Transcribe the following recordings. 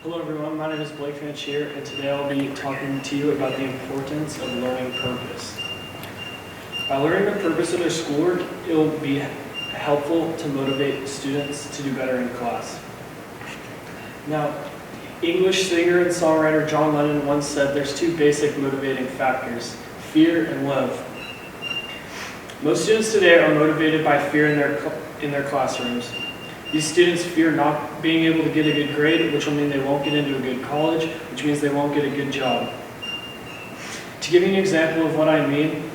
Hello everyone, my name is Blake Fanschier, and today I'll be talking to you about the importance of learning purpose. By learning the purpose of their schoolwork, it will be helpful to motivate students to do better in class. Now, English singer and songwriter John Lennon once said there's two basic motivating factors, fear and love. Most students today are motivated by fear in their classrooms. These students fear not being able to get a good grade, which will mean they won't get into a good college, which means they won't get a good job. To give you an example of what I mean,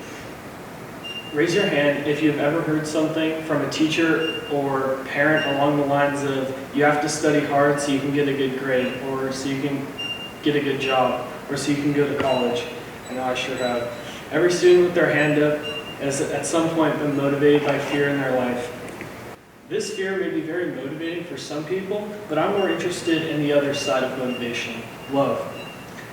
raise your hand if you've ever heard something from a teacher or parent along the lines of, you have to study hard so you can get a good grade, or so you can get a good job, or so you can go to college. I know I sure have. Every student with their hand up has at some point been motivated by fear in their life. This fear may be very motivating for some people, but I'm more interested in the other side of motivation, love.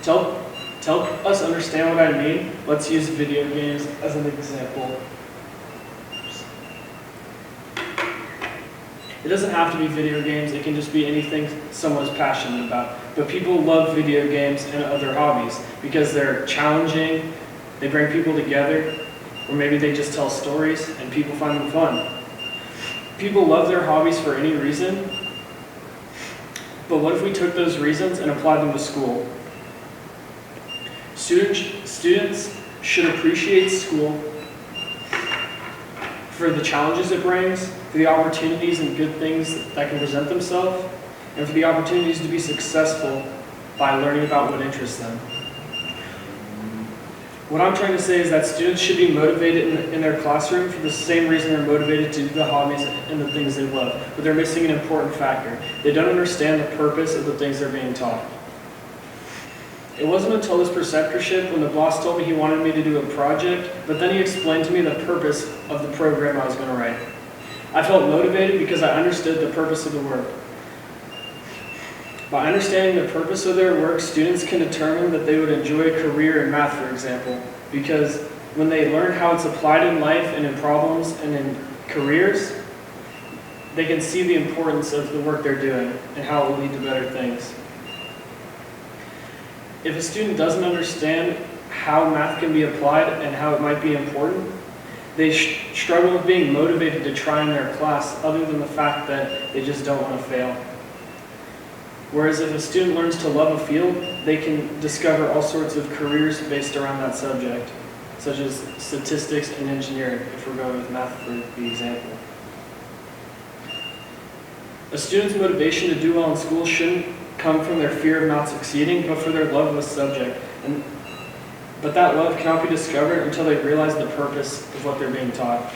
To help us understand what I mean, let's use video games as an example. It doesn't have to be video games, it can just be anything someone's passionate about. But people love video games and other hobbies because they're challenging, they bring people together, or maybe they just tell stories and people find them fun. People love their hobbies for any reason, but what if we took those reasons and applied them to school? Students should appreciate school for the challenges it brings, for the opportunities and good things that can present themselves, and for the opportunities to be successful by learning about what interests them. What I'm trying to say is that students should be motivated in their classroom for the same reason they're motivated to do the hobbies and the things they love, but they're missing an important factor. They don't understand the purpose of the things they're being taught. It wasn't until this preceptorship when the boss told me he wanted me to do a project, but then he explained to me the purpose of the program I was going to write. I felt motivated because I understood the purpose of the work. By understanding the purpose of their work, students can determine that they would enjoy a career in math, for example, because when they learn how it's applied in life and in problems and in careers, they can see the importance of the work they're doing and how it will lead to better things. If a student doesn't understand how math can be applied and how it might be important, they struggle with being motivated to try in their class, other than the fact that they just don't want to fail. Whereas if a student learns to love a field, they can discover all sorts of careers based around that subject, such as statistics and engineering, if we're going with math for the example. A student's motivation to do well in school shouldn't come from their fear of not succeeding, but for their love of the subject. But that love cannot be discovered until they realize the purpose of what they're being taught.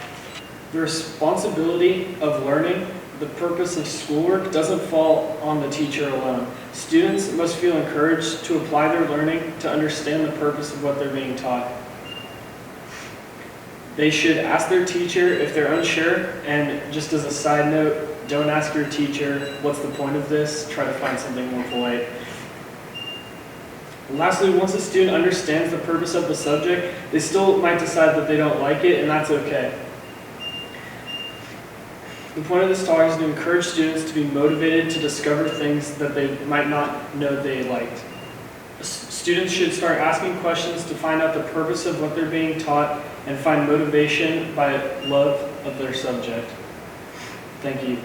The responsibility of learning the purpose of schoolwork doesn't fall on the teacher alone. Students must feel encouraged to apply their learning to understand the purpose of what they're being taught. They should ask their teacher if they're unsure, and just as a side note, don't ask your teacher, what's the point of this? Try to find something more polite. And lastly, once a student understands the purpose of the subject, they still might decide that they don't like it, and that's okay. The point of this talk is to encourage students to be motivated to discover things that they might not know they liked. Students should start asking questions to find out the purpose of what they're being taught and find motivation by love of their subject. Thank you.